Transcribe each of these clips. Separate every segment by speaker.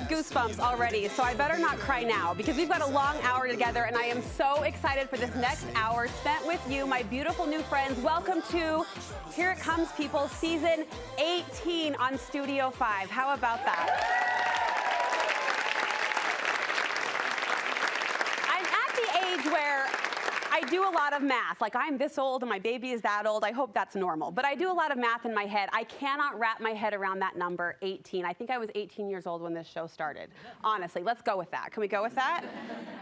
Speaker 1: goosebumps already, so I better not cry now because we've got a long hour together and I am so excited for this next hour spent with you, my beautiful new friends. Welcome to Here It Comes, People, season 18 on Studio 5. How about that? I'm at the age where I do a lot of math. Like, I'm this old and my baby is that old. I hope that's normal. But I do a lot of math in my head. I cannot wrap my head around that number, 18. I think I was 18 years old when this show started. Honestly, let's go with that. Can we go with that?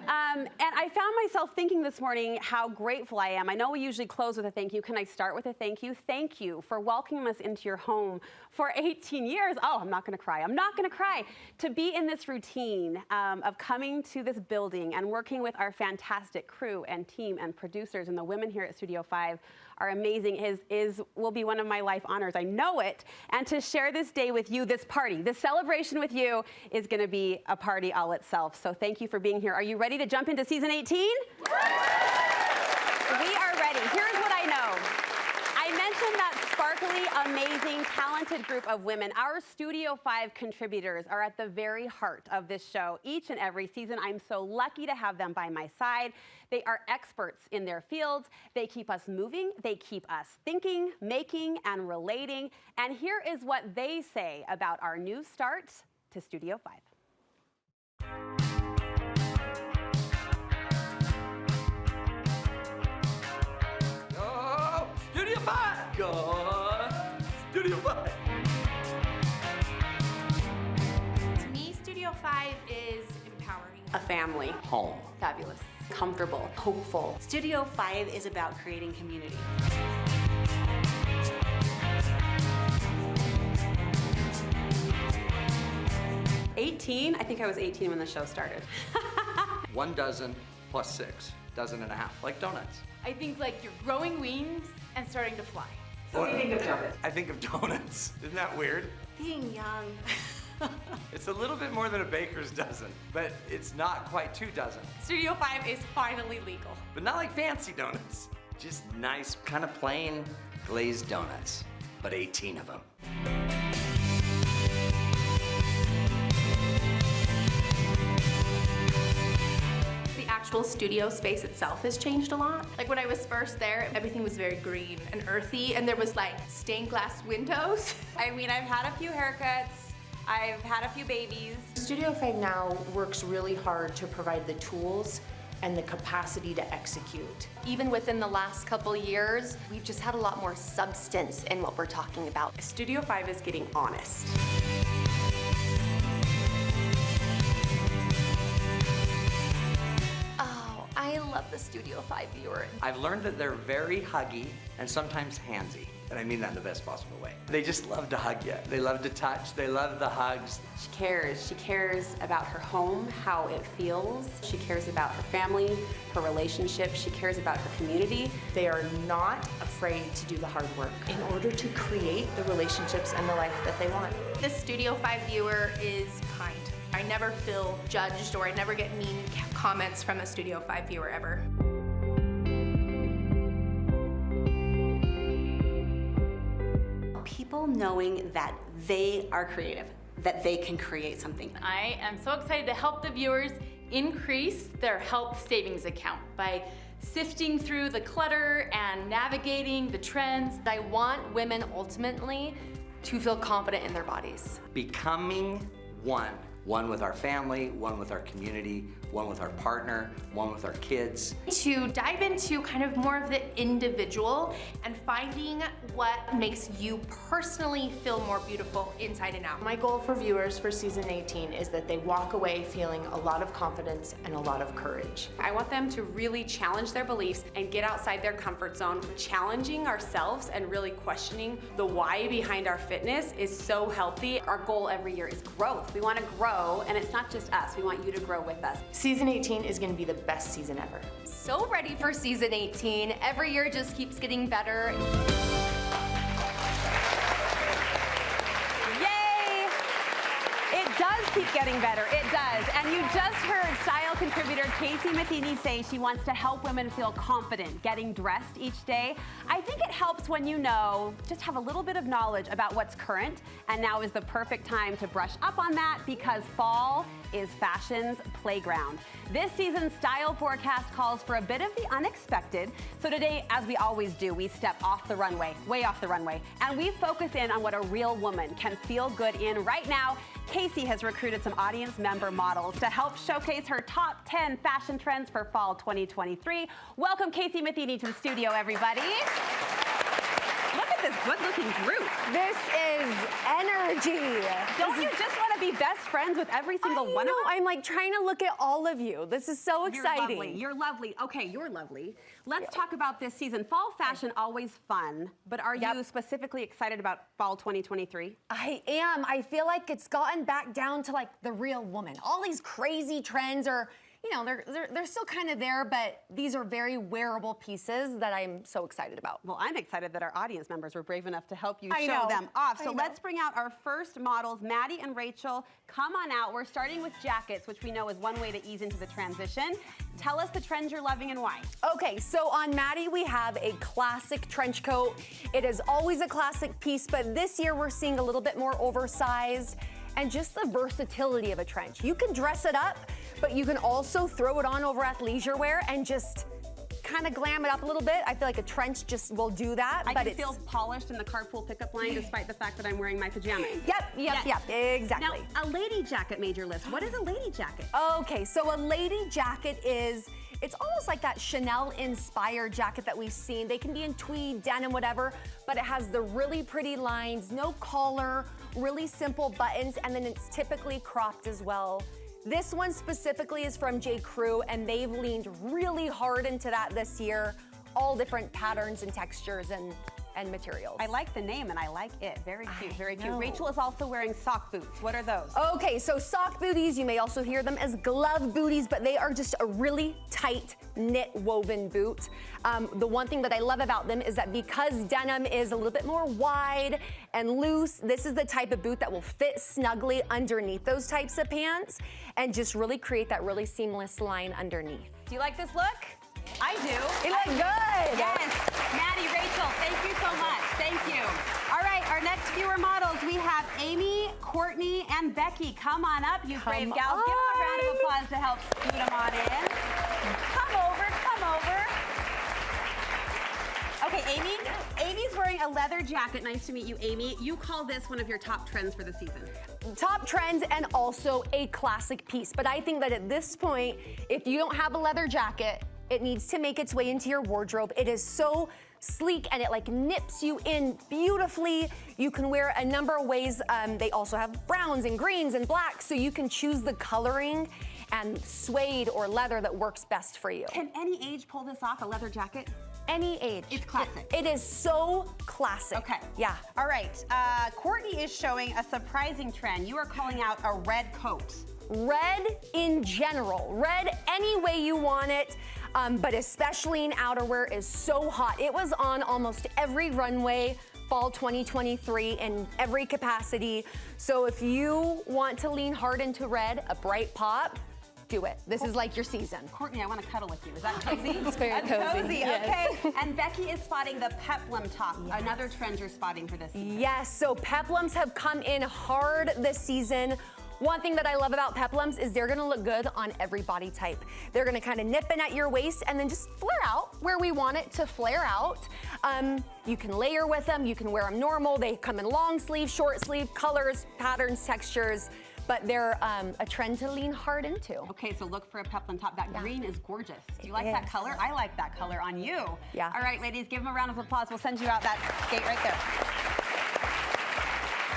Speaker 1: And I found myself thinking this morning how grateful I am. I know we usually close with a thank you. Can I start with a thank you? Thank you for welcoming us into your home for 18 years. Oh, I'm not gonna cry. I'm not gonna cry. To be in this routine of coming to this building and working with our fantastic crew and team and producers, and the women here at Studio 5 are amazing, will be one of my life honors. I know it. And to share this day with you, this party, this celebration with you is gonna be a party all itself. So thank you for being here. Are you ready to jump into season 18? We are ready. Here's what I know. I mentioned that sparkly, amazing, talented group of women. Our Studio 5 contributors are at the very heart of this show each and every season. I'm so lucky to have them by my side. They are experts in their fields. They keep us moving. They keep us thinking, making, and relating. And here is what they say about our new start to Studio 5.
Speaker 2: Studio 5! Go! Studio 5!
Speaker 3: To me, Studio 5 is empowering.
Speaker 1: A family.
Speaker 2: Home.
Speaker 1: Fabulous. Comfortable. Hopeful.
Speaker 4: Studio 5 is about creating community.
Speaker 1: I think I was 18 when the show started.
Speaker 2: 1 dozen plus 6, dozen and a half, like donuts.
Speaker 3: I think like you're growing wings and starting to fly.
Speaker 1: What do you think of donuts?
Speaker 2: I think of donuts. Isn't that weird?
Speaker 4: Being young.
Speaker 2: It's a little bit more than a baker's dozen, but it's not quite 2 dozen.
Speaker 3: Studio 5 is finally legal.
Speaker 2: But not like fancy donuts. Just nice, kind of plain glazed donuts, but 18 of them.
Speaker 3: The actual studio space itself has changed a lot. Like when I was first there, everything was very green and earthy, and there was like stained glass windows.
Speaker 1: I mean, I've had a few haircuts. I've had a few babies.
Speaker 5: Studio 5 now works really hard to provide the tools and the capacity to execute.
Speaker 6: Even within the last couple years, we've just had a lot more substance in what we're talking about.
Speaker 1: Studio 5 is getting honest.
Speaker 6: Oh, I love the Studio 5 viewer.
Speaker 2: I've learned that they're very huggy and sometimes handsy. And I mean that in the best possible way. They just love to hug you. They love to touch. They love the hugs.
Speaker 1: She cares. She cares about her home, how it feels. She cares about her family, her relationship. She cares about her community.
Speaker 5: They are not afraid to do the hard work in order to create the relationships and the life that they want.
Speaker 3: The Studio 5 viewer is kind. I never feel judged or I never get mean comments from a Studio 5 viewer ever.
Speaker 4: People knowing that they are creative, that they can create something.
Speaker 7: I am so excited to help the viewers increase their health savings account by sifting through the clutter and navigating the trends.
Speaker 6: I want women ultimately to feel confident in their bodies.
Speaker 2: Becoming one. One with our family, one with our community, one with our partner, one with our kids.
Speaker 3: To dive into kind of more of the individual and finding what makes you personally feel more beautiful inside and out.
Speaker 5: My goal for viewers for season 18 is that they walk away feeling a lot of confidence and a lot of courage.
Speaker 1: I want them to really challenge their beliefs and get outside their comfort zone. Challenging ourselves and really questioning the why behind our fitness is so healthy. Our goal every year is growth. We want to grow, and it's not just us. We want you to grow with us.
Speaker 5: Season 18 is going to be the best season ever.
Speaker 6: So ready for season 18. Every year just keeps getting better.
Speaker 1: Yay! It does keep getting better. It does. And you just heard style contributor Casey Matheny say she wants to help women feel confident getting dressed each day. I think it helps when you know, just have a little bit of knowledge about what's current. And now is the perfect time to brush up on that because fall is fashion's playground. This season's style forecast calls for a bit of the unexpected. So today, as we always do, we step off the runway, way off the runway, and we focus in on what a real woman can feel good in right now. Casey has recruited some audience member models to help showcase her top 10 fashion trends for fall 2023. Welcome Casey Matheny to the studio, everybody. Look at this good-looking group.
Speaker 8: This is energy.
Speaker 1: Don't you just want to be best friends with every single one of us?
Speaker 8: I'm like trying to look at all of you. This is so exciting.
Speaker 1: You're lovely. Okay, you're lovely. Let's talk about this season. Fall fashion, always fun, but are you specifically excited about fall 2023?
Speaker 8: I am. I feel like it's gotten back down to like the real woman. All these crazy trends are, you know, they're still kind of there, but these are very wearable pieces that I'm so excited about.
Speaker 1: Well, I'm excited that our audience members were brave enough to help you
Speaker 8: I
Speaker 1: show
Speaker 8: know.
Speaker 1: them off. So
Speaker 8: I know.
Speaker 1: let's bring out our first models, Maddie and Rachel. Come on out. We're starting with jackets, which we know is one way to ease into the transition. Tell us the trends you're loving and why.
Speaker 8: Okay, so on Maddie, we have a classic trench coat. It is always a classic piece, but this year we're seeing a little bit more oversized and just the versatility of a trench. You can dress it up, but you can also throw it on over athleisure wear and just kind of glam it up a little bit. I feel like a trench just will do that.
Speaker 1: I
Speaker 8: but
Speaker 1: can feel polished in the carpool pickup line despite the fact that I'm wearing my pajamas.
Speaker 8: Yep, exactly.
Speaker 1: Now, a lady jacket made your list. What is a lady jacket?
Speaker 8: Okay, so a lady jacket it's almost like that Chanel-inspired jacket that we've seen. They can be in tweed, denim, whatever, but it has the really pretty lines, no collar, really simple buttons, and then it's typically cropped as well. This one specifically is from J. Crew, and they've leaned really hard into that this year. All different patterns and textures and materials.
Speaker 1: I like the name and I like it. Very cute, very cute.
Speaker 8: know.
Speaker 1: Rachel is also wearing sock boots. What are those?
Speaker 8: Okay, so sock booties, you may also hear them as glove booties, but they are just a really tight knit woven boot. The one thing that I love about them is that because denim is a little bit more wide and loose, this is the type of boot that will fit snugly underneath those types of pants and just really create that really seamless line underneath.
Speaker 1: Do you like this look? I do.
Speaker 8: It looks good.
Speaker 1: Yes. Maddie, Rachel, thank you so much. Thank you. All right, our next viewer models, we have Amy, Courtney, and Becky. Come on up, you brave gals. Give them a round of applause to help scoot them on in. Come over, come over. Okay, Amy. Amy's wearing a leather jacket. Nice to meet you, Amy. You call this one of your top trends for the season.
Speaker 8: Top trends and also a classic piece. But I think that at this point, if you don't have a leather jacket, it needs to make its way into your wardrobe. It is so sleek and it like nips you in beautifully. You can wear a number of ways. They also have browns and greens and blacks, so you can choose the coloring and suede or leather that works best for you.
Speaker 1: Can any age pull this off, a leather jacket?
Speaker 8: Any age.
Speaker 1: It's classic.
Speaker 8: It is so classic.
Speaker 1: Okay.
Speaker 8: Yeah.
Speaker 1: All right. Courtney is showing a surprising trend. You are calling out a red coat.
Speaker 8: Red in general, red any way you want it, but especially in outerwear is so hot. It was on almost every runway fall 2023 in every capacity. So if you want to lean hard into red, a bright pop, do it. This is like your season.
Speaker 1: Courtney, I want to cuddle with you. Is that cozy?
Speaker 8: It's very
Speaker 1: That's
Speaker 8: cozy, yes.
Speaker 1: Okay. And Becky is spotting the peplum top, another trend you're spotting for this season.
Speaker 8: Yes, so peplums have come in hard this season. One thing that I love about peplums is they're gonna look good on every body type. They're gonna kind of nip in at your waist and then just flare out where we want it to flare out. You can layer with them, you can wear them normal. They come in long sleeve, short sleeve, colors, patterns, textures, but they're a trend to lean hard into.
Speaker 1: Okay, so look for a peplum top. That green is gorgeous. Do you like
Speaker 8: It
Speaker 1: that
Speaker 8: is.
Speaker 1: color? I like that color on you.
Speaker 8: Yeah.
Speaker 1: All right, ladies, give them a round of applause. We'll send you out that gate right there.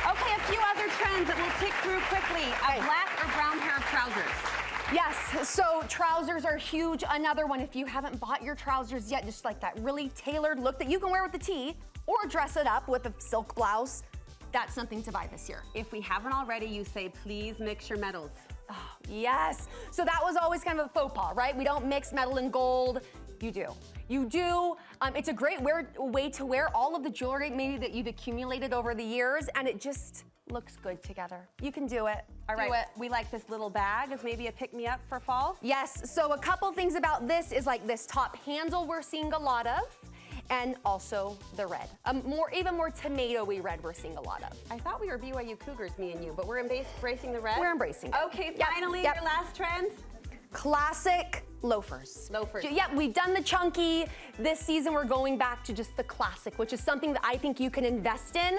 Speaker 1: Okay, a few other trends that we'll tick through quickly. A black or brown pair of trousers.
Speaker 8: Yes, so trousers are huge. Another one, if you haven't bought your trousers yet, just like that really tailored look that you can wear with a tee or dress it up with a silk blouse, that's something to buy this year.
Speaker 1: If we haven't already, you say, please mix your metals.
Speaker 8: Oh, yes, so that was always kind of a faux pas, right? We don't mix metal and gold. You do. You do. It's a great way to wear all of the jewelry maybe that you've accumulated over the years, and it just looks good together. You can do it.
Speaker 1: All right,
Speaker 8: Do it.
Speaker 1: we like this little bag as maybe a pick-me-up for fall.
Speaker 8: Yes, so a couple things about this is like this top handle we're seeing a lot of, and also the red. Even more tomatoey red we're seeing a lot of.
Speaker 1: I thought we were BYU Cougars, me and you, but we're embracing the red?
Speaker 8: We're embracing it.
Speaker 1: Okay,
Speaker 8: Yep,
Speaker 1: finally,
Speaker 8: yep.
Speaker 1: your last trend?
Speaker 8: Classic loafers.
Speaker 1: Loafers.
Speaker 8: Yep, we've done the chunky. This season we're going back to just the classic, which is something that I think you can invest in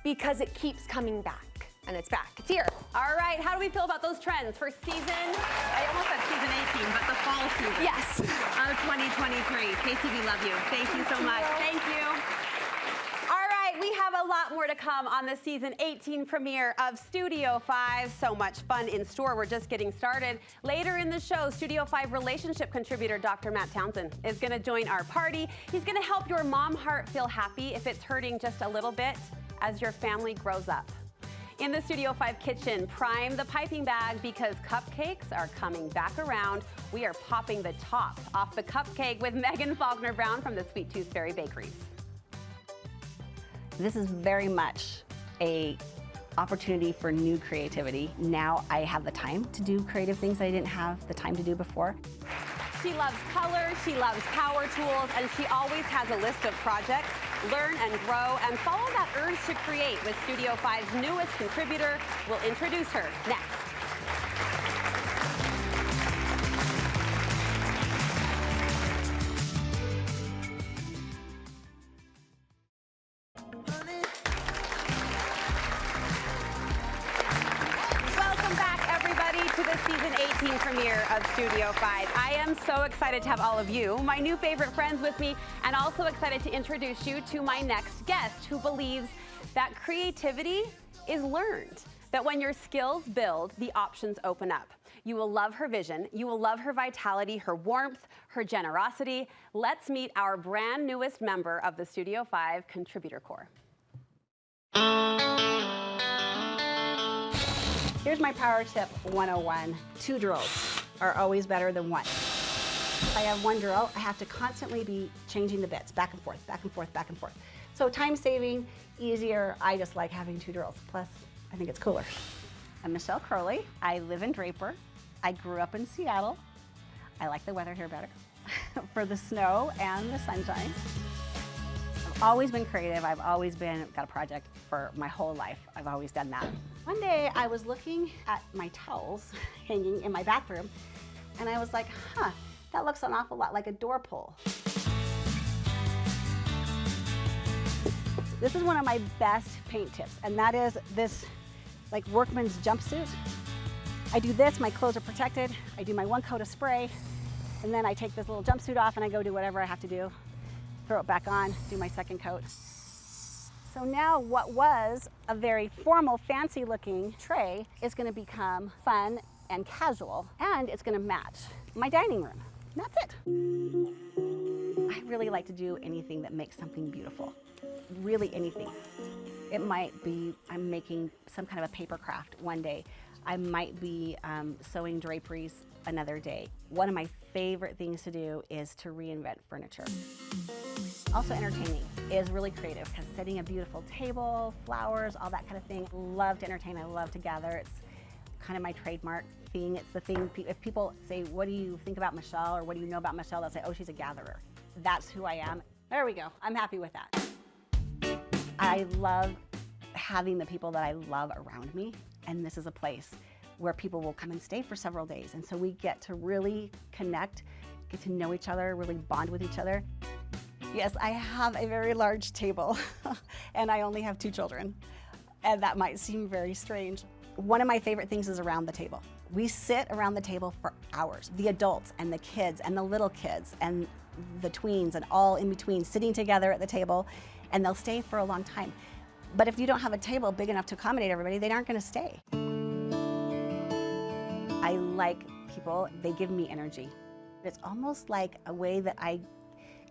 Speaker 8: because it keeps coming back. And it's back. It's here.
Speaker 1: All right, how do we feel about those trends for season, I almost said season 18, but the fall season.
Speaker 8: Yes.
Speaker 1: Of 2023. Casey, we love you. Thank you so much. Thank you. All right, we have a lot more to come on the season 18 premiere of Studio 5. So much fun in store. We're just getting started. Later in the show, Studio 5 relationship contributor Dr. Matt Townsend is going to join our party. He's going to help your mom heart feel happy if it's hurting just a little bit as your family grows up. In the Studio 5 kitchen, prime the piping bag because cupcakes are coming back around. We are popping the top off the cupcake with Megan Faulkner Brown from the Sweet Tooth Fairy Bakeries.
Speaker 9: This is very much a opportunity for new creativity. Now I have the time to do creative things I didn't have the time to do before.
Speaker 1: She loves color, she loves power tools, and she always has a list of projects. Learn and grow and follow that urge to create with Studio 5's newest contributor. We'll introduce her next. Welcome back, everybody, to the season 18 premiere of Studio 5. I am so excited to have all of you, my new favorite friends, with me, and also excited to introduce you to my next guest who believes that creativity is learned, that when your skills build, the options open up. You will love her vision, you will love her vitality, her warmth, her generosity. Let's meet our brand newest member of the Studio 5 Contributor Corps.
Speaker 9: Here's my power tip 101. 2 drills are always better than 1. If I have 1 drill, I have to constantly be changing the bits, back and forth, back and forth, back and forth. So time saving, easier. I just like having 2 drills. Plus, I think it's cooler. I'm Michelle Crowley. I live in Draper. I grew up in Seattle. I like the weather here better for the snow and the sunshine. I've always been creative. I've always got a project for my whole life. I've always done that. One day I was looking at my towels hanging in my bathroom and I was like, that looks an awful lot like a door pull. This is one of my best paint tips, and that is this like workman's jumpsuit. I do this, my clothes are protected. I do my 1 coat of spray, and then I take this little jumpsuit off and I go do whatever I have to do. Throw it back on, do my 2nd coat. So now what was a very formal, fancy looking tray is gonna become fun and casual, and it's gonna match my dining room. And that's it. I really like to do anything that makes something beautiful. Really anything. It might be I'm making some kind of a paper craft one day. I might be sewing draperies another day. One of my favorite things to do is to reinvent furniture. Also entertaining is really creative because setting a beautiful table, flowers, all that kind of thing. Love to entertain, I love to gather. It's kind of my trademark thing. It's the thing, if people say, what do you think about Michelle or what do you know about Michelle? They'll say, oh, she's a gatherer. That's who I am. There we go, I'm happy with that. I love having the people that I love around me, and this is a place where people will come and stay for several days, and so we get to really connect, get to know each other, really bond with each other. Yes, I have a very large table, and I only have 2 children, and that might seem very strange. One of my favorite things is around the table. We sit around the table for hours, the adults and the kids and the little kids and the tweens and all in between, sitting together at the table, and they'll stay for a long time. But if you don't have a table big enough to accommodate everybody, they aren't gonna stay. I like people, they give me energy. It's almost like a way that I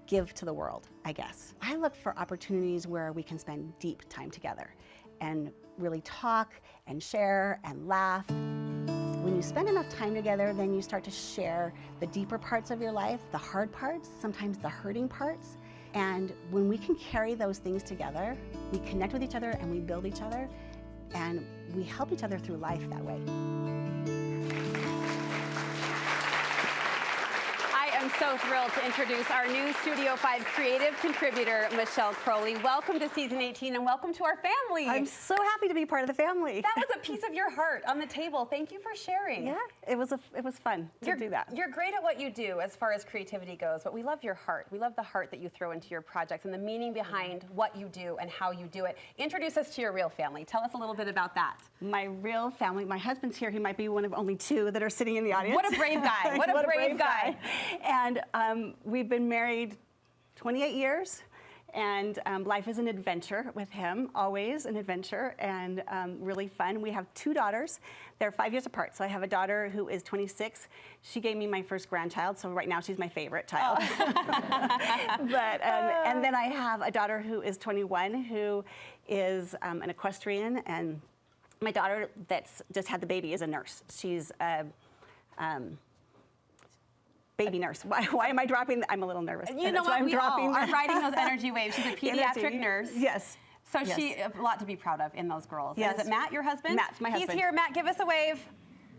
Speaker 9: give to the world, I guess. I look for opportunities where we can spend deep time together and really talk and share and laugh. When you spend enough time together, then you start to share the deeper parts of your life, the hard parts, sometimes the hurting parts. And when we can carry those things together, we connect with each other and we build each other, and we help each other through life that way.
Speaker 1: I am so thrilled to introduce our new Studio 5 creative contributor, Michelle Crowley. Welcome to season 18 and welcome to our family.
Speaker 9: I'm so happy to be part of the family.
Speaker 1: That was a piece of your heart on the table. Thank you for sharing.
Speaker 9: Yeah, it was fun to do that.
Speaker 1: You're great at what you do as far as creativity goes, but we love your heart. We love the heart that you throw into your projects and the meaning behind what you do and how you do it. Introduce us to your real family. Tell us a little bit about that.
Speaker 9: My real family, my husband's here. He might be one of only two that are sitting in the audience.
Speaker 1: What a brave guy. What a brave guy.
Speaker 9: And we've been married 28 years. And life is an adventure with him, always an adventure, and really fun. We have two daughters. They're 5 years apart. So I have a daughter who is 26. She gave me my first grandchild, so right now she's my favorite child. But and then I have a daughter who is 21, who is an equestrian, and my daughter that's just had the baby is a nurse. She's a baby nurse. Why am I dropping? I'm a little nervous.
Speaker 1: You know what? We all are riding those energy waves. She's a pediatric nurse.
Speaker 9: Yes.
Speaker 1: So she, a lot to be proud of in those girls.
Speaker 9: Yes.
Speaker 1: And is it Matt, your husband?
Speaker 9: Matt's my husband.
Speaker 1: He's here. Matt, give us a wave.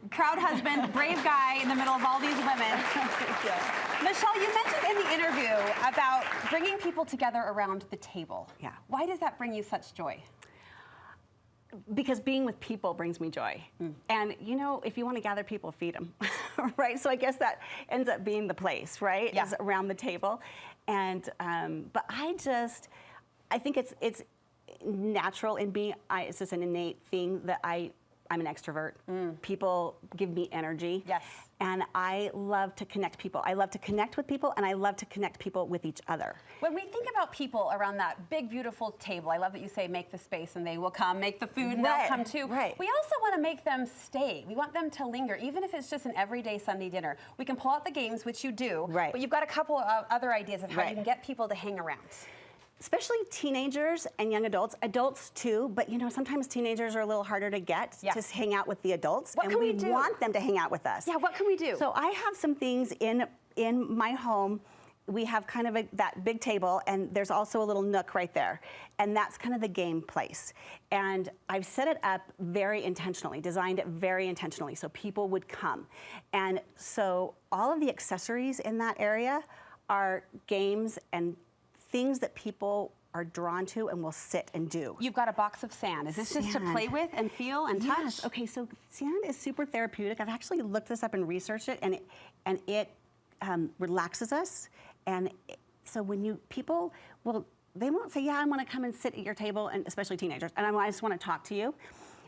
Speaker 1: Proud husband, brave guy in the middle of all these women. Michelle, you mentioned in the interview about bringing people together around the table.
Speaker 9: Yeah.
Speaker 1: Why does that bring you such joy?
Speaker 9: Because being with people brings me joy. And you know, if you want to gather people, feed them, right? So I guess that ends up being the place, right?
Speaker 1: Yeah.
Speaker 9: Is around the table. And, but I think it's natural in me. It's just an innate thing that I'm an extrovert. People give me energy.
Speaker 1: Yes.
Speaker 9: And I love to connect people. I love to connect with people, and I love to connect people with each other.
Speaker 1: When we think about people around that big, beautiful table, I love that you say make the space and they will come, make the food and they'll come too.
Speaker 9: Right.
Speaker 1: We also want to make them stay. We want them to linger, even if it's just an everyday Sunday dinner. We can pull out the games, which you do,
Speaker 9: right.
Speaker 1: But you've got a couple of other ideas of how
Speaker 9: Right.
Speaker 1: you can get people to hang around.
Speaker 9: Especially teenagers and young adults too, but you know, sometimes teenagers are a little harder to get to hang out with the adults.
Speaker 1: What
Speaker 9: and
Speaker 1: can
Speaker 9: we
Speaker 1: we do?
Speaker 9: want them to hang out with us.
Speaker 1: Yeah, what can we do?
Speaker 9: So I have some things in my home. We have kind of that big table, and there's also a little nook right there. And that's kind of the game place. And I've set it up very intentionally, designed it very intentionally, so people would come. And so all of the accessories in that area are games and things that people are drawn to and will sit and do.
Speaker 1: You've got a box of sand. Is this just to
Speaker 9: Sand.
Speaker 1: play with and feel and touch?
Speaker 9: Yes. Okay, so sand is super therapeutic. I've actually looked this up and researched it, and it relaxes us. And so when people they won't say, yeah, I want to come and sit at your table, and especially teenagers, and I just want to talk to you.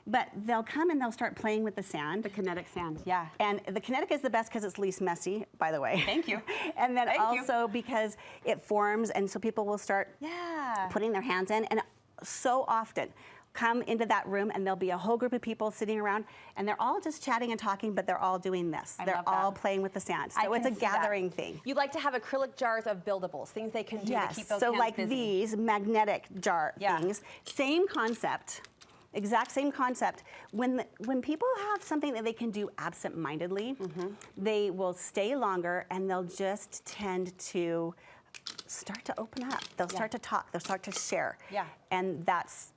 Speaker 9: But they'll come and they'll start playing with the sand.
Speaker 1: The kinetic sand, yeah.
Speaker 9: And the kinetic is the best because it's least messy, by the way.
Speaker 1: Thank you.
Speaker 9: And then
Speaker 1: Thank you.
Speaker 9: also because it forms, and so people will start putting their hands in. And so often come into that room, and there'll be a whole group of people sitting around, and they're all just chatting and talking, but they're all doing this.
Speaker 1: I
Speaker 9: They're
Speaker 1: love that.
Speaker 9: all playing with the sand. So it's a gathering thing.
Speaker 1: You like to have acrylic jars of buildables, things they can do to keep those
Speaker 9: so
Speaker 1: hands
Speaker 9: like
Speaker 1: busy.
Speaker 9: these magnetic jar
Speaker 1: Yeah.
Speaker 9: things, same concept. Exact same concept. When people have something that they can do absent-mindedly, they will stay longer, and they'll just tend to start to open up. They'll start to talk. They'll start to share.
Speaker 1: Yeah.
Speaker 9: And that's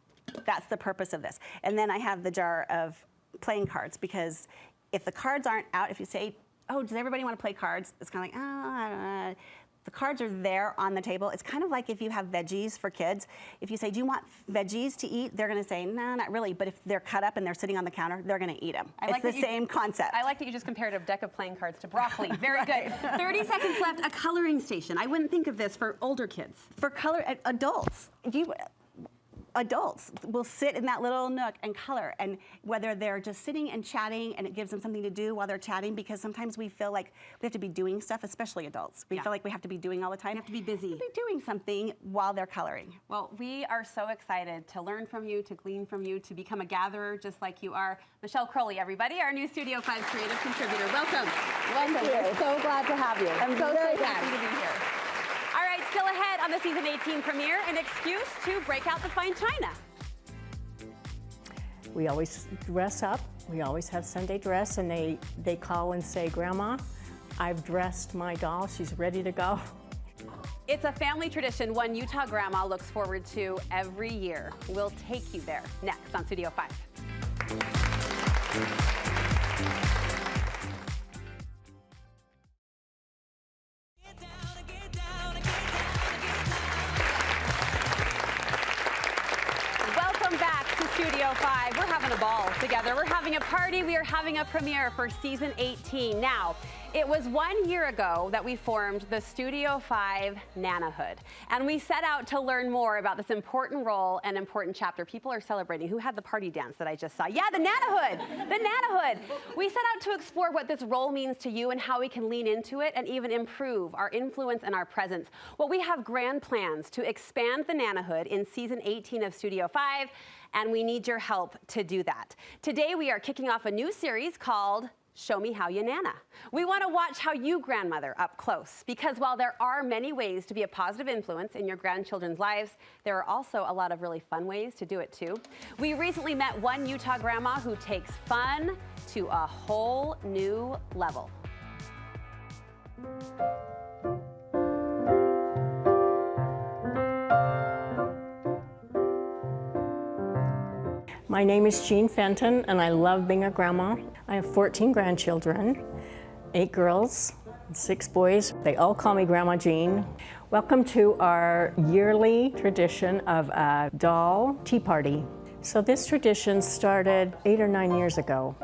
Speaker 9: the purpose of this. And then I have the jar of playing cards, because if the cards aren't out, if you say, oh, does everybody want to play cards? It's kind of like, oh, I don't know. The cards are there on the table. It's kind of like if you have veggies for kids. If you say, do you want veggies to eat? They're going to say, no, not really. But if they're cut up and they're sitting on the counter, they're going to eat them. It's the same concept.
Speaker 1: I like that you just compared a deck of playing cards to broccoli. Very good. 30 seconds left, a coloring station. I wouldn't think of this for older kids.
Speaker 9: For adults, adults will sit in that little nook and color, and whether they're just sitting and chatting, and it gives them something to do while they're chatting, because sometimes we feel like we have to be doing stuff, especially adults. We feel like we have to be doing all the time.
Speaker 1: You have to be busy.
Speaker 9: Be doing something while they're coloring.
Speaker 1: Well, we are so excited to learn from you, to glean from you, to become a gatherer just like you are. Michelle Crowley, everybody, our new Studio 5 creative contributor. Welcome.
Speaker 9: Thank you.
Speaker 1: We're so glad to have you.
Speaker 9: I'm
Speaker 1: so
Speaker 9: very
Speaker 1: happy to be here. All right, still ahead on the season 18 premiere, an excuse to break out the fine china.
Speaker 10: We always dress up. We always have Sunday dress, and they call and say, Grandma, I've dressed my doll. She's ready to go.
Speaker 1: It's a family tradition one Utah grandma looks forward to every year. We'll take you there next on Studio 5. Welcome back to Studio 5. We're having a ball together. We're having a party. We are having a premiere for season 18. Now, it was 1 year ago that we formed the Studio 5 Nanahood. And we set out to learn more about this important role and important chapter. People are celebrating. Who had the party dance that I just saw? Yeah, the Nanahood. The Nanahood. We set out to explore what this role means to you and how we can lean into it and even improve our influence and our presence. Well, we have grand plans to expand the Nanahood in season 18 of Studio 5, and we need your help to do that. Today, we are kicking off a new series called Show Me How You Nana. We want to watch how you grandmother up close, because while there are many ways to be a positive influence in your grandchildren's lives, there are also a lot of really fun ways to do it too. We recently met one Utah grandma who takes fun to a whole new level.
Speaker 10: My name is Jean Fenton, and I love being a grandma. I have 14 grandchildren, 8 girls, 6 boys. They all call me Grandma Jean. Welcome to our yearly tradition of a doll tea party. So this tradition started 8 or 9 years ago.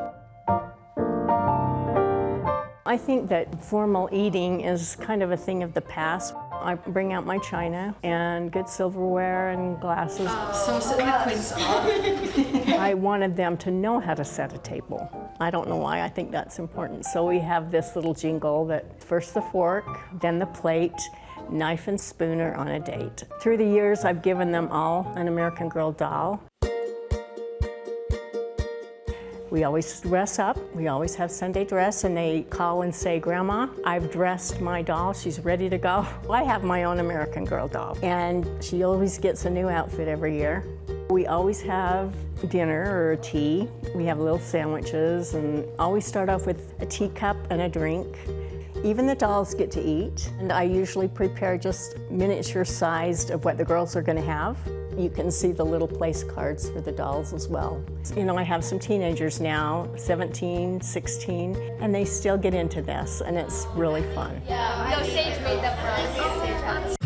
Speaker 10: I think that formal eating is kind of a thing of the past. I bring out my china and good silverware and glasses. I wanted them to know how to set a table. I don't know why, I think that's important. So we have this little jingle that first the fork, then the plate, knife and spoon are on a date. Through the years, I've given them all an American Girl doll. We always dress up. We always have Sunday dress, and they call and say, Grandma, I've dressed my doll. She's ready to go. I have my own American Girl doll, and she always gets a new outfit every year. We always have dinner or tea. We have little sandwiches, and always start off with a teacup and a drink. Even the dolls get to eat, and I usually prepare just miniature sized of what the girls are going to have. You can see the little place cards for the dolls as well. You know, I have some teenagers now, 17, 16, and they still get into this, and it's really fun.
Speaker 6: Yeah, no, Sage made them for us.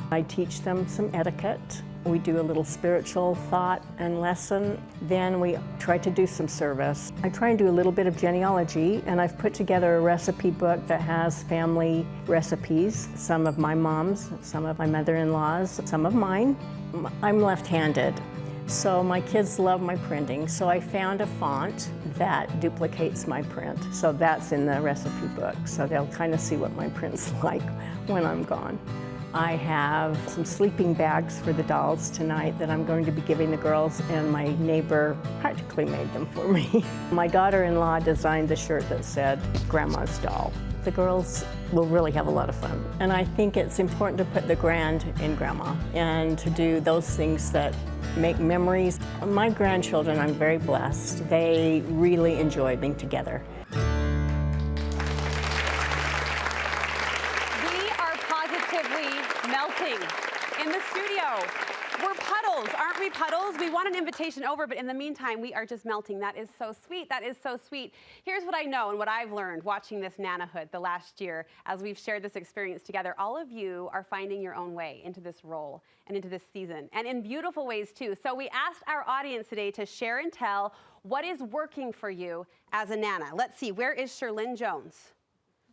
Speaker 10: I teach them some etiquette. We do a little spiritual thought and lesson. Then we try to do some service. I try and do a little bit of genealogy, and I've put together a recipe book that has family recipes, some of my mom's, some of my mother-in-law's, some of mine. I'm left-handed, so my kids love my printing, so I found a font that duplicates my print. So that's in the recipe book, so they'll kind of see what my print's like when I'm gone. I have some sleeping bags for the dolls tonight that I'm going to be giving the girls, and my neighbor practically made them for me. My daughter-in-law designed the shirt that said, Grandma's doll. The girls will really have a lot of fun. And I think it's important to put the grand in Grandma and to do those things that make memories. My grandchildren, I'm very blessed. They really enjoy being together.
Speaker 1: Melting in the studio. We're puddles, aren't we puddles? We want an invitation over, but in the meantime, we are just melting. That is so sweet. That is so sweet. Here's what I know and what I've learned watching this Nanahood the last year as we've shared this experience together. All of you are finding your own way into this role and into this season, and in beautiful ways too. So we asked our audience today to share and tell what is working for you as a Nana. Let's see, where is Sherlyn Jones?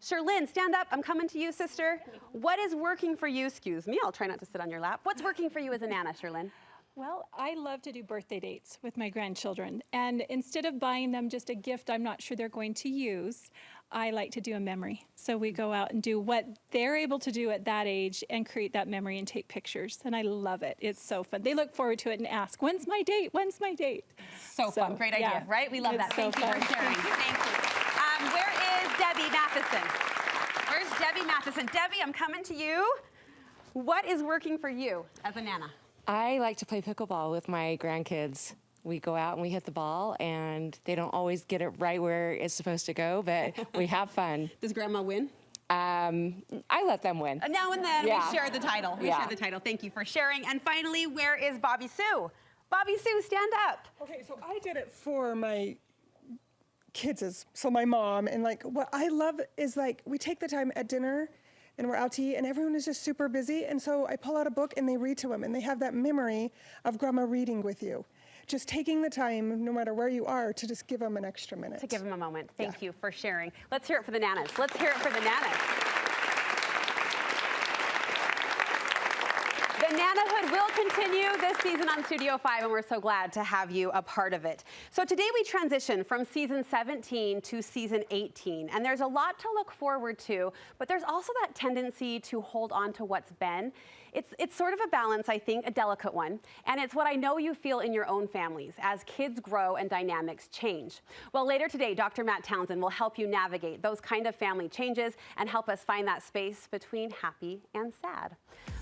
Speaker 1: Sherlyn, stand up. I'm coming to you, sister. What is working for you? Excuse me, I'll try not to sit on your lap. What's working for you as a Nana, Sherlyn?
Speaker 11: Well, I love to do birthday dates with my grandchildren. And instead of buying them just a gift I'm not sure they're going to use, I like to do a memory. So we go out and do what they're able to do at that age and create that memory and take pictures. And I love it. It's so fun. They look forward to it and ask, when's my date? When's my date?
Speaker 1: So fun. Great idea, right? We love that.
Speaker 11: So
Speaker 1: Thank you for sharing. Thank you. Where is Debbie Matheson? Where's Debbie Matheson? Debbie, I'm coming to you. What is working for you as a Nana?
Speaker 12: I like to play pickleball with my grandkids. We go out and we hit the ball, and they don't always get it right where it's supposed to go, but we have fun.
Speaker 1: Does Grandma win?
Speaker 12: I let them win.
Speaker 1: Now and then we share the title. We
Speaker 12: Yeah.
Speaker 1: share the title. Thank you for sharing. And finally, where is Bobby Sue? Bobby Sue, stand up.
Speaker 13: Okay, so I did it for my kids, so my mom, and like what I love is like we take the time at dinner and we're out to eat and everyone is just super busy, and so I pull out a book and they read to them and they have that memory of grandma reading with you. Just taking the time, no matter where you are, to just give them an extra minute.
Speaker 1: To give them a moment. Thank you for sharing. Let's hear it for the Nanas. Let's hear it for the Nanas. The Nanahood will continue this season on Studio 5, and we're so glad to have you a part of it. So today we transition from season 17 to season 18, and there's a lot to look forward to, but there's also that tendency to hold on to what's been. It's sort of a balance, I think, a delicate one, and it's what I know you feel in your own families as kids grow and dynamics change. Well, later today, Dr. Matt Townsend will help you navigate those kind of family changes and help us find that space between happy and sad.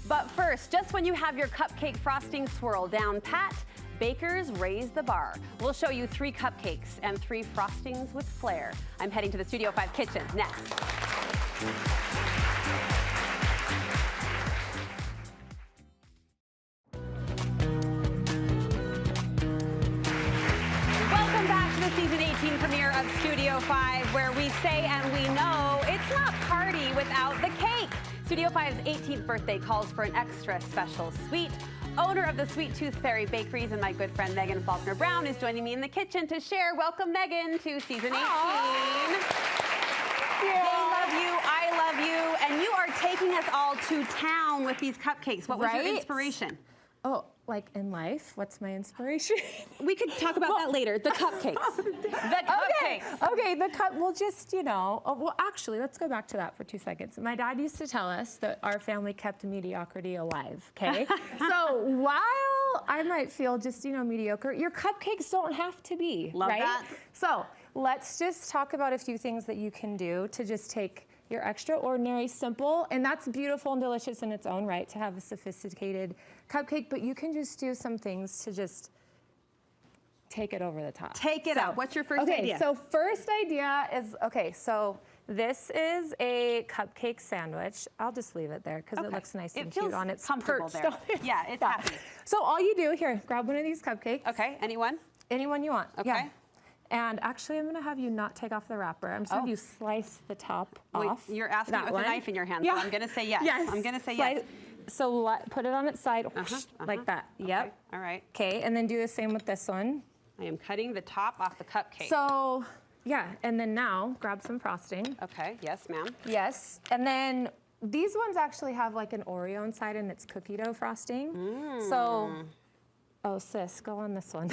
Speaker 1: But first, just when you have your cupcake frosting swirl down pat, bakers raise the bar. We'll show you 3 cupcakes and 3 frostings with flair. I'm heading to the Studio 5 kitchen next. Welcome back to the season 18 premiere of Studio 5, where we say and we know it's not party without the cake. Studio 5's 18th birthday calls for an extra special sweet. Owner of the Sweet Tooth Fairy Bakeries and my good friend Megan Faulkner Brown is joining me in the kitchen to share. Welcome, Megan, to season 18. They love you, I love you, and you are taking us all to town with these cupcakes. What was your inspiration?
Speaker 14: Oh, like in life, what's my inspiration?
Speaker 1: We could talk about that later. The cupcakes. The cupcakes.
Speaker 14: Okay, well, just, you know, well, actually, let's go back to that for 2 seconds. My dad used to tell us that our family kept mediocrity alive, okay? So while I might feel just, you know, mediocre, your cupcakes don't have to be,
Speaker 1: Love
Speaker 14: right?
Speaker 1: that.
Speaker 14: So let's just talk about a few things that you can do to just take your extraordinary, simple, and that's beautiful and delicious in its own right to have a sophisticated cupcake, but you can just do some things to just take it over the top.
Speaker 1: Take it up. What's your first idea?
Speaker 14: Okay, so first idea is, okay, so this is a cupcake sandwich. I'll just leave it there because it looks nice and cute on its
Speaker 1: comfortable
Speaker 14: perched
Speaker 1: there.
Speaker 14: on it.
Speaker 1: Yeah, it's happy.
Speaker 14: So all you do, here, grab one of these cupcakes.
Speaker 1: Okay, anyone?
Speaker 14: Anyone you want.
Speaker 1: Okay.
Speaker 14: Yeah. And actually, I'm gonna have you not take off the wrapper. I'm just gonna have you slice the top off.
Speaker 1: You're asking it with a knife in your hand, so I'm gonna say yes.
Speaker 14: Yes.
Speaker 1: I'm gonna say yes.
Speaker 14: So put it on its side, like that. Yep.
Speaker 1: Okay. All right.
Speaker 14: Okay, and then do the same with this one.
Speaker 1: I am cutting the top off the cupcake.
Speaker 14: So, yeah, and then now grab some frosting.
Speaker 1: Okay, yes, ma'am.
Speaker 14: Yes, and then these ones actually have like an Oreo inside and it's cookie dough frosting. So, oh sis, go on this one.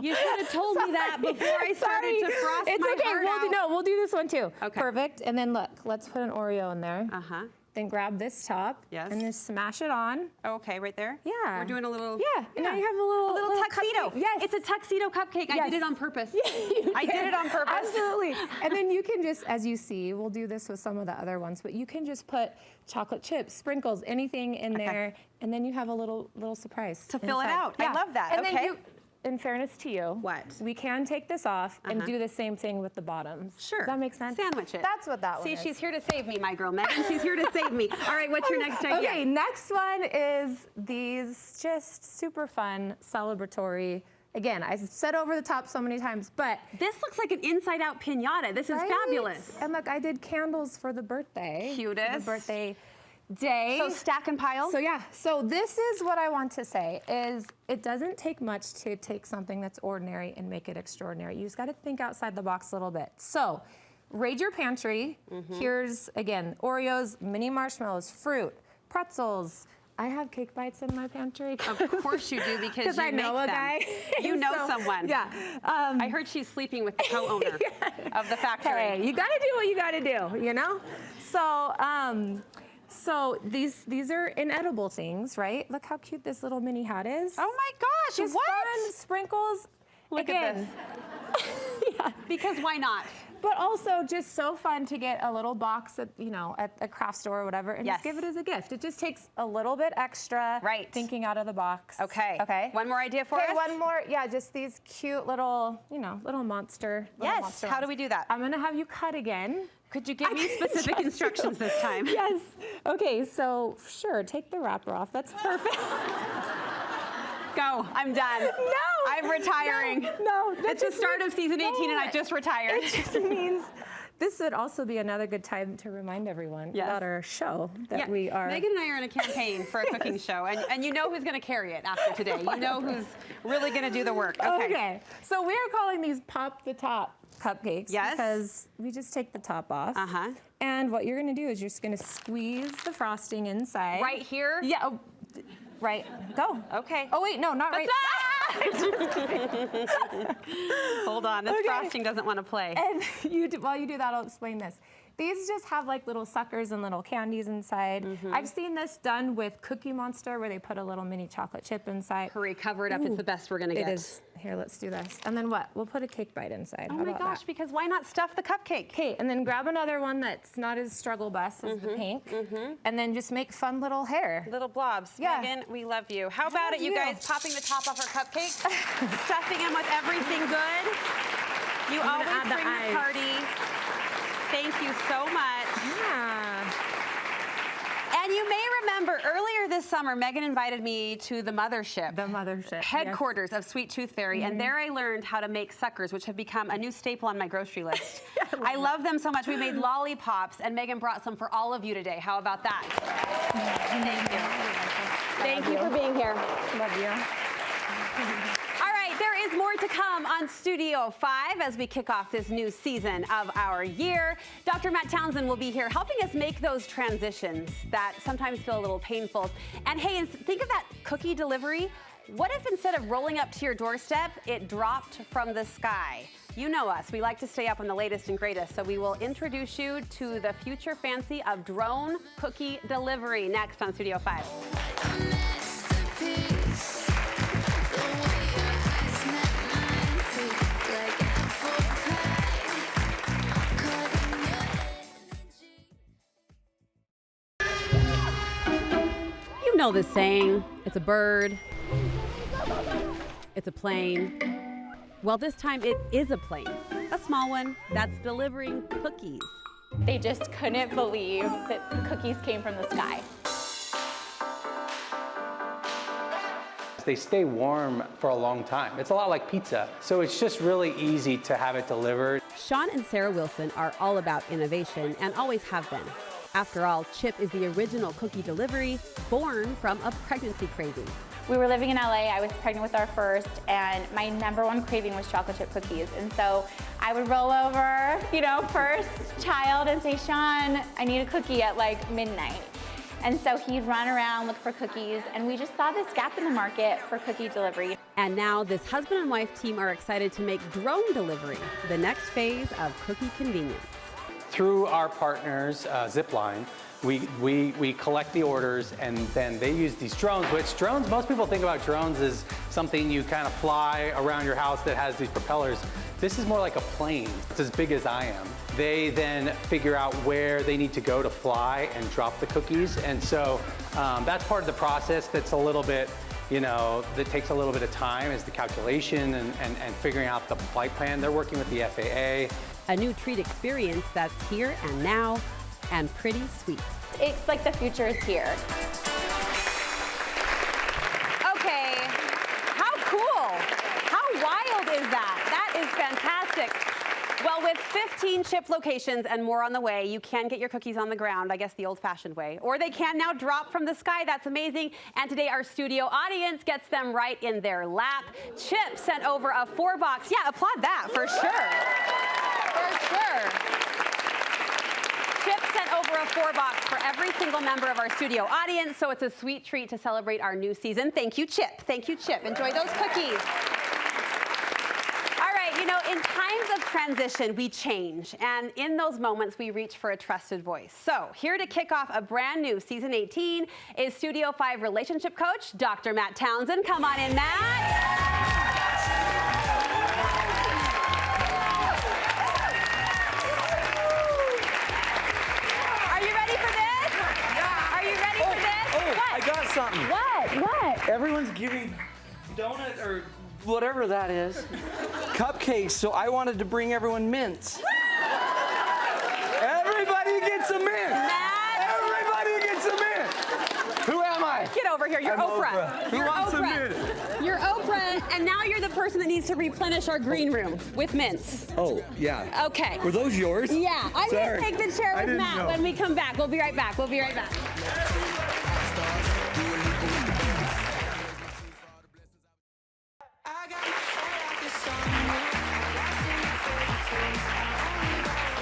Speaker 1: You should have told me that before I started to frost
Speaker 14: it's
Speaker 1: my
Speaker 14: okay.
Speaker 1: heart out.
Speaker 14: We'll do this one too.
Speaker 1: Okay.
Speaker 14: Perfect. And then look, let's put an Oreo in there.
Speaker 1: Uh-huh.
Speaker 14: Then grab this top.
Speaker 1: Yes.
Speaker 14: And then smash it on.
Speaker 1: Okay, right there?
Speaker 14: Yeah.
Speaker 1: We're doing a little...
Speaker 14: Yeah. And now you have a little
Speaker 1: tuxedo.
Speaker 14: cupcake. Yes.
Speaker 1: It's a tuxedo cupcake. I did it on purpose. I did it on purpose.
Speaker 14: Absolutely. And then you can just, as you see, we'll do this with some of the other ones, but you can just put chocolate chips, sprinkles, anything in there, and then you have a little surprise.
Speaker 1: To fill it
Speaker 14: inside.
Speaker 1: out. I love that.
Speaker 14: And
Speaker 1: Okay.
Speaker 14: then you, in fairness to you,
Speaker 1: what?
Speaker 14: We can take this off and do the same thing with the bottoms.
Speaker 1: Sure.
Speaker 14: Does that make sense?
Speaker 1: Sandwich it.
Speaker 14: That's what that one is.
Speaker 1: See, she's here to save me, my girl Megan. She's here to save me. All right, what's your next idea?
Speaker 14: Okay, next one is these just super fun, celebratory. Again, I've said over the top so many times, but
Speaker 1: this looks like an inside-out piñata. This is fabulous.
Speaker 14: And look, I did candles for the birthday.
Speaker 1: Cutest.
Speaker 14: For the birthday day.
Speaker 1: So stack and pile?
Speaker 14: So yeah, so this is what I want to say is it doesn't take much to take something that's ordinary and make it extraordinary. You just got to think outside the box a little bit. So raid your pantry. Here's, again, Oreos, mini marshmallows, fruit, pretzels. I have Cake Bites in my pantry.
Speaker 1: Of course you do, because you
Speaker 14: I know
Speaker 1: make
Speaker 14: a
Speaker 1: them.
Speaker 14: guy.
Speaker 1: You know
Speaker 14: So,
Speaker 1: someone.
Speaker 14: Yeah.
Speaker 1: I heard she's sleeping with the co-owner of the factory.
Speaker 14: Hey, you got to do what you got to do, you know? So, so these are inedible things, right? Look how cute this little mini hat is.
Speaker 1: Oh my gosh,
Speaker 14: Just
Speaker 1: what?
Speaker 14: fun sprinkles.
Speaker 1: Look
Speaker 14: Again.
Speaker 1: at this.
Speaker 14: Yeah.
Speaker 1: Because why not?
Speaker 14: But also just so fun to get a little box at, you know, at a craft store or whatever and just give it as a gift. It just takes a little bit extra thinking out of the box.
Speaker 1: Okay.
Speaker 14: Okay.
Speaker 1: One more idea for us?
Speaker 14: One more. Yeah, just these cute little, you know, little monster.
Speaker 1: Yes. How do we do that?
Speaker 14: I'm going to have you cut again.
Speaker 1: Could you give me specific instructions this time?
Speaker 14: Yes. Okay, so sure, take the wrapper off. That's perfect.
Speaker 1: Go. I'm done.
Speaker 14: No.
Speaker 1: I'm retiring.
Speaker 14: No.
Speaker 1: It's the start of season 18 and I just retired.
Speaker 14: It just means this would also be another good time to remind everyone about our show that we are.
Speaker 1: Megan and I are in a campaign for a cooking show, and you know who's going to carry it after today. You know who's really going to do the work.
Speaker 14: Okay. So we are calling these Pop the Top cupcakes because we just take the top off. And what you're going to do is you're just going to squeeze the frosting inside.
Speaker 1: Right here?
Speaker 14: Yeah. Oh, right. Go.
Speaker 1: Okay.
Speaker 14: Oh wait, no, not right. Just kidding.
Speaker 1: Hold on, this frosting doesn't want to play.
Speaker 14: And while you do that, I'll explain this. These just have like little suckers and little candies inside. I've seen this done with Cookie Monster where they put a little mini chocolate chip inside.
Speaker 1: Hurry, cover it up. It's the best we're going to get.
Speaker 14: It is. Here, let's do this. And then what? We'll put a cake bite inside.
Speaker 1: Oh
Speaker 14: How
Speaker 1: my
Speaker 14: about
Speaker 1: gosh,
Speaker 14: that?
Speaker 1: because why not stuff the cupcake?
Speaker 14: Okay, and then grab another one that's not as struggle bus as the pink. And then just make fun little hair.
Speaker 1: Little blobs.
Speaker 14: Yeah.
Speaker 1: Megan, we love you. How about it, you guys popping the top off our cupcake, stuffing them with everything good. You always bring the party. Thank you so much.
Speaker 14: Yeah.
Speaker 1: And you may remember earlier this summer, Megan invited me to the mothership.
Speaker 14: The mothership.
Speaker 1: Headquarters of Sweet Tooth Fairy. And there I learned how to make suckers, which have become a new staple on my grocery list. I love them so much. We made lollipops, and Megan brought some for all of you today. How about that? Thank you. Thank you for being here.
Speaker 14: Love you.
Speaker 1: All right, there is more to come on Studio 5 as we kick off this new season of our year. Dr. Matt Townsend will be here helping us make those transitions that sometimes feel a little painful. And hey, think of that cookie delivery. What if instead of rolling up to your doorstep, it dropped from the sky? You know us, we like to stay up on the latest and greatest, so we will introduce you to the future fancy of drone cookie delivery next on Studio 5. You know this saying, it's a bird, it's a plane. Well, this time it is a plane, a small one that's delivering cookies.
Speaker 15: They just couldn't believe that the cookies came from the sky.
Speaker 16: They stay warm for a long time. It's a lot like pizza, so it's just really easy to have it delivered.
Speaker 1: Sean and Sarah Wilson are all about innovation and always have been. After all, Chip is the original cookie delivery born from a pregnancy craving.
Speaker 15: We were living in LA, I was pregnant with our first, and my #1 craving was chocolate chip cookies. And so I would roll over, first child and say, Sean, I need a cookie at like midnight. And so he'd run around, look for cookies, and we just saw this gap in the market for cookie delivery.
Speaker 1: And now this husband and wife team are excited to make drone delivery the next phase of cookie convenience.
Speaker 16: Through our partners, Zipline, we collect the orders, and then they use these drones, which drones, most people think about drones as something you kind of fly around your house that has these propellers. This is more like a plane. It's as big as I am. They then figure out where they need to go to fly and drop the cookies. And so that's part of the process that's a little bit, that takes a little bit of time, is the calculation and figuring out the flight plan. They're working with the FAA.
Speaker 1: A new treat experience that's here and now and pretty sweet.
Speaker 15: It's like the future is here.
Speaker 1: Okay, how cool, how wild is that? That is fantastic. Well, with 15 Chip locations and more on the way, you can get your cookies on the ground, I guess the old-fashioned way, or they can now drop from the sky. That's amazing. And today our studio audience gets them right in their lap. Chip sent over a 4-box. Yeah, applaud that for sure. For sure. Chip sent over a 4-box for every single member of our studio audience, so it's a sweet treat to celebrate our new season. Thank you, Chip. Thank you, Chip. Enjoy those cookies. All right, in times of transition, we change, and in those moments, we reach for a trusted voice. So here to kick off a brand new season 18 is Studio 5 relationship coach, Dr. Matt Townsend. Come on in, Matt.
Speaker 17: I got something.
Speaker 15: What?
Speaker 17: Everyone's giving donut or whatever that is, cupcakes, so I wanted to bring everyone mints. Everybody gets a mint.
Speaker 1: Matt.
Speaker 17: Everybody gets a mint. Who am I?
Speaker 1: Get over over here. You're
Speaker 17: I'm
Speaker 1: Oprah.
Speaker 17: Oprah. Who
Speaker 1: You're
Speaker 17: wants a
Speaker 1: Oprah.
Speaker 17: minute?
Speaker 1: You're Oprah, and now you're the person that needs to replenish our green room with mints.
Speaker 17: Oh, yeah.
Speaker 1: Okay.
Speaker 17: Were those yours?
Speaker 1: Yeah, I'm
Speaker 17: Sorry.
Speaker 1: gonna take the chair
Speaker 17: I
Speaker 1: with
Speaker 17: didn't
Speaker 1: Matt
Speaker 17: know.
Speaker 1: when we come back. We'll be right back. We'll be right back.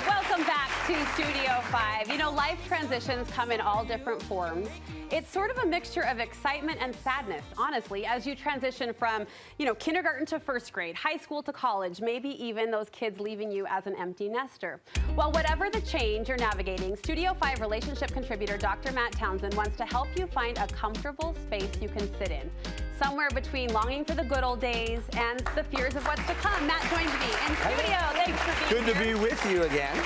Speaker 1: Welcome back to Studio 5. You know, life transitions come in all different forms. It's sort of a mixture of excitement and sadness, honestly, as you transition from, you know, kindergarten to first grade, high school to college, maybe even those kids leaving you as an empty nester. Well, whatever the change you're navigating, Studio 5 relationship contributor Dr. Matt Townsend wants to help you find a comfortable space you can sit in, somewhere between longing for the good old days and the fears of what's to come. Matt joins me in studio. Thanks for being
Speaker 17: Good
Speaker 1: here.
Speaker 17: to be with you again.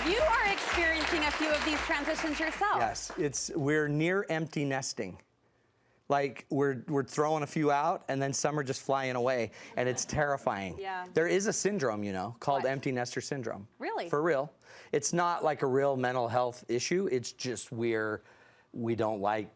Speaker 1: You are experiencing a few of these transitions yourself.
Speaker 17: Yes, we're near empty nesting. Like we're throwing a few out and then some are just flying away and it's terrifying.
Speaker 1: Yeah.
Speaker 17: There is a syndrome, you know, called empty nester syndrome.
Speaker 1: Really?
Speaker 17: For real. It's not like a real mental health issue. It's just we don't like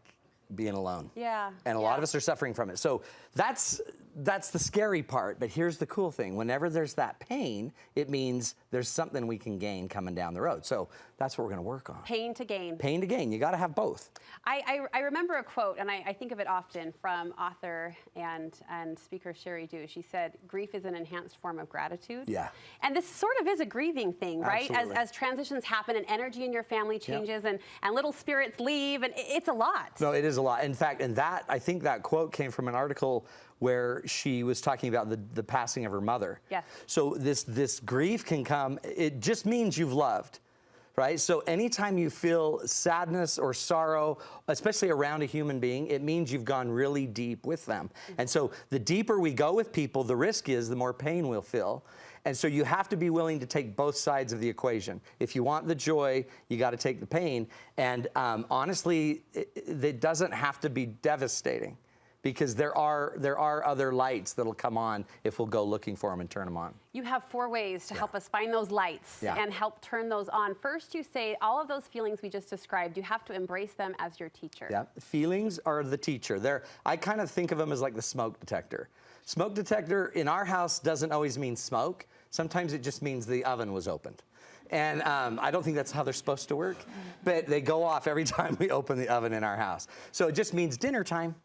Speaker 17: being alone.
Speaker 1: Yeah.
Speaker 17: And a lot of us are suffering from it. So that's the scary part, but here's the cool thing. Whenever there's that pain, it means there's something we can gain coming down the road. So that's what we're gonna work on.
Speaker 1: Pain to gain.
Speaker 17: Pain to gain, you gotta have both.
Speaker 1: I remember a quote, and I think of it often, from author and speaker Sherry Dew. She said, grief is an enhanced form of gratitude.
Speaker 17: Yeah.
Speaker 1: And this sort of is a grieving thing, right?
Speaker 17: Absolutely.
Speaker 1: As transitions happen and energy in your family changes and little spirits leave, and it's a lot.
Speaker 17: No, it is a lot. In fact, I think that quote came from an article where she was talking about the passing of her mother.
Speaker 1: Yes.
Speaker 17: So this grief can come, it just means you've loved, right? So anytime you feel sadness or sorrow, especially around a human being, it means you've gone really deep with them. And so the deeper we go with people, the risk is the more pain we'll feel. And so you have to be willing to take both sides of the equation. If you want the joy, you got to take the pain. And honestly, it doesn't have to be devastating, because there are other lights that'll come on if we'll go looking for them and turn them on.
Speaker 1: You have 4 ways to help us find those lights
Speaker 17: Yeah.
Speaker 1: and help turn those on. First, you say all of those feelings we just described, you have to embrace them as your teacher.
Speaker 17: Yeah, feelings are the teacher. I kind of think of them as like the smoke detector. Smoke detector in our house doesn't always mean smoke. Sometimes it just means the oven was opened. And I don't think that's how they're supposed to work, but they go off every time we open the oven in our house. So it just means dinner time.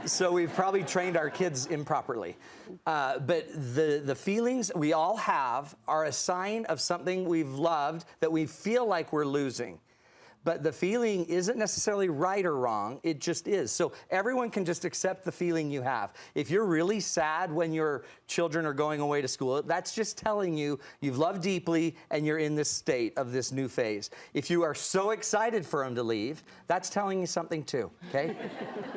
Speaker 17: So we've probably trained our kids improperly. But the feelings we all have are a sign of something we've loved that we feel like we're losing. But the feeling isn't necessarily right or wrong, it just is. So everyone can just accept the feeling you have. If you're really sad when your children are going away to school, that's just telling you you've loved deeply and you're in this state of this new phase. If you are so excited for them to leave, that's telling you something too, okay?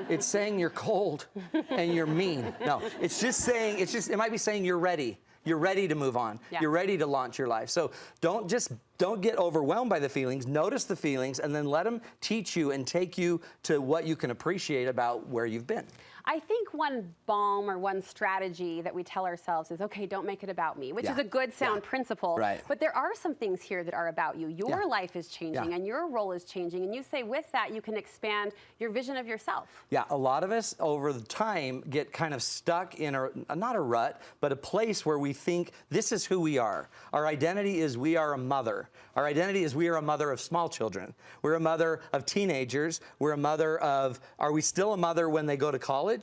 Speaker 17: It's saying you're cold and you're mean. No, it's just saying, it might be saying you're ready. You're ready to move on.
Speaker 1: Yeah.
Speaker 17: You're ready to launch your life. So don't get overwhelmed by the feelings. Notice the feelings and then let them teach you and take you to what you can appreciate about where you've been.
Speaker 1: I think one balm or one strategy that we tell ourselves is, okay, don't make it about me, which is a good sound principle.
Speaker 17: Right.
Speaker 1: But there are some things here that are about you. Your life is changing and your role is changing. And you say with that, you can expand your vision of yourself.
Speaker 17: Yeah, a lot of us over the time get kind of stuck in not a rut, but a place where we think this is who we are. Our identity is we are a mother. Our identity is we are a mother of small children. We're a mother of teenagers. We're a mother of, are we still a mother when they go to college?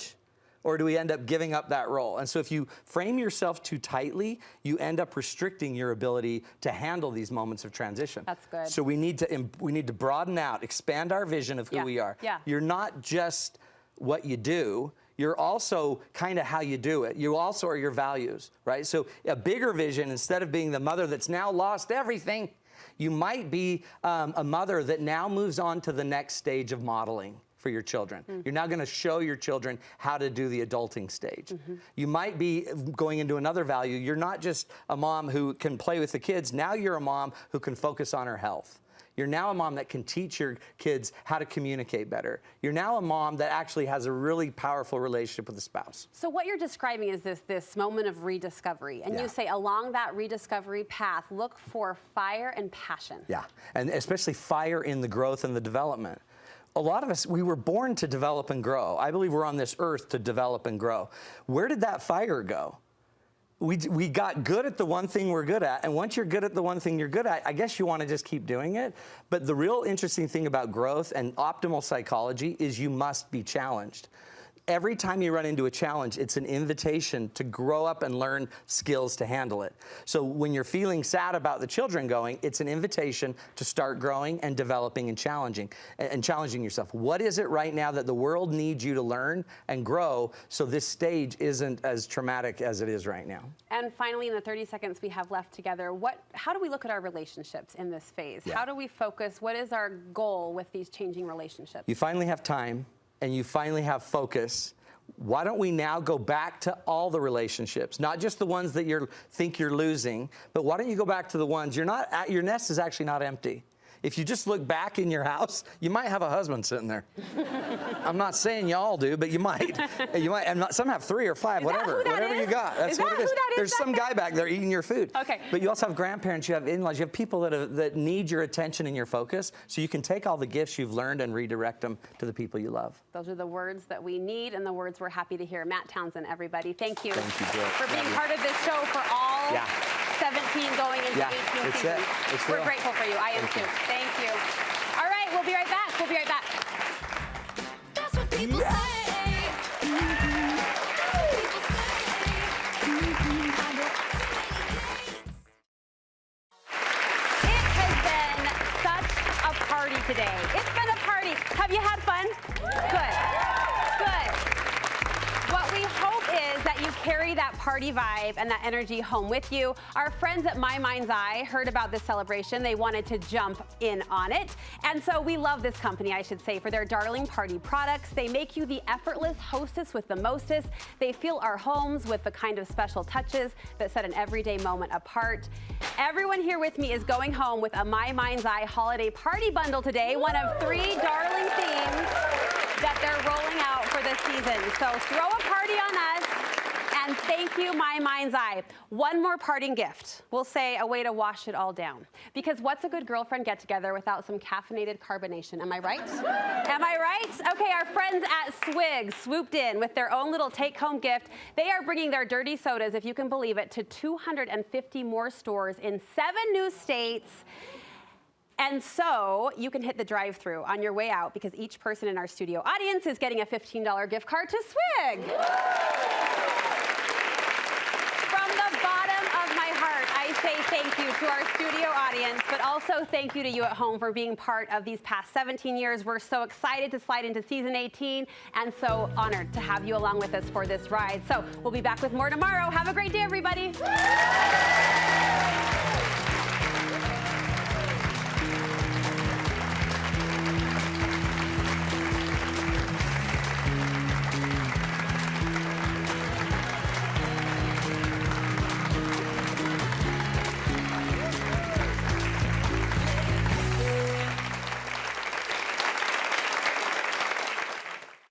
Speaker 17: Or do we end up giving up that role? And so if you frame yourself too tightly, you end up restricting your ability to handle these moments of transition.
Speaker 1: That's good.
Speaker 17: So we need to broaden out, expand our vision of who we are.
Speaker 1: Yeah.
Speaker 17: You're not just what you do, you're also kind of how you do it. You also are your values, right? So a bigger vision, instead of being the mother that's now lost everything, you might be a mother that now moves on to the next stage of modeling for your children. You're now going to show your children how to do the adulting stage. You might be going into another value. You're not just a mom who can play with the kids. Now you're a mom who can focus on her health. You're now a mom that can teach your kids how to communicate better. You're now a mom that actually has a really powerful relationship with a spouse.
Speaker 1: So what you're describing is this moment of rediscovery. And you say along that rediscovery path, look for fire and passion.
Speaker 17: Yeah, and especially fire in the growth and the development. A lot of us, we were born to develop and grow. I believe we're on this earth to develop and grow. Where did that fire go? We got good at the one thing we're good at, and once you're good at the one thing you're good at, I guess you want to just keep doing it. But the real interesting thing about growth and optimal psychology is you must be challenged. Every time you run into a challenge, it's an invitation to grow up and learn skills to handle it. So when you're feeling sad about the children going, it's an invitation to start growing and developing and challenging yourself. What is it right now that the world needs you to learn and grow so this stage isn't as traumatic as it is right now?
Speaker 1: And finally, in the 30 seconds we have left together, how do we look at our relationships in this phase?
Speaker 17: Yeah.
Speaker 1: How do we focus? What is our goal with these changing relationships?
Speaker 17: You finally have time and you finally have focus. Why don't we now go back to all the relationships, not just the ones that you think you're losing, but why don't you go back to the ones your nest is actually not empty. If you just look back in your house, you might have a husband sitting there. I'm not saying you all do, but you might. And some have 3 or 5, whatever you got. That's what it is. There's some guy back there eating your food.
Speaker 1: Okay.
Speaker 17: But you also have grandparents, you have in-laws, you have people that need your attention and your focus, so you can take all the gifts you've learned and redirect them to the people you love.
Speaker 1: Those are the words that we need and the words we're happy to hear. Matt Townsend, everybody, thank you,
Speaker 17: Thank you, Jill.
Speaker 1: for being part of this show for all 17 going into 18
Speaker 17: it's
Speaker 1: seasons.
Speaker 17: It's
Speaker 1: We're
Speaker 17: real.
Speaker 1: grateful for you. I am too. Thank you. All right, we'll be right back. We'll be right back.
Speaker 18: That's what people say.
Speaker 1: It has been such a party today. It's been a party. Have you had fun? Good. What we hope is that you carry that party vibe and that energy home with you. Our friends at My Mind's Eye heard about this celebration. They wanted to jump in on it. And so we love this company, I should say, for their darling party products. They make you the effortless hostess with the mostest. They fill our homes with the kind of special touches that set an everyday moment apart. Everyone here with me is going home with a My Mind's Eye holiday party bundle today, one of 3 darling themes that they're rolling out for this season. So throw a party on us, and thank you, My Mind's Eye. One more parting gift. We'll say a way to wash it all down. Because what's a good girlfriend get-together without some caffeinated carbonation? Am I right? Am I right? Okay, our friends at Swig swooped in with their own little take-home gift. They are bringing their dirty sodas, if you can believe it, to 250 more stores in 7 new states. And so you can hit the drive-thru on your way out because each person in our studio audience is getting a $15 gift card to Swig. From the bottom of my heart, I say thank you to our studio audience, but also thank you to you at home for being part of these past 17 years. We're so excited to slide into season 18 and so honored to have you along with us for this ride. So we'll be back with more tomorrow. Have a great day, everybody.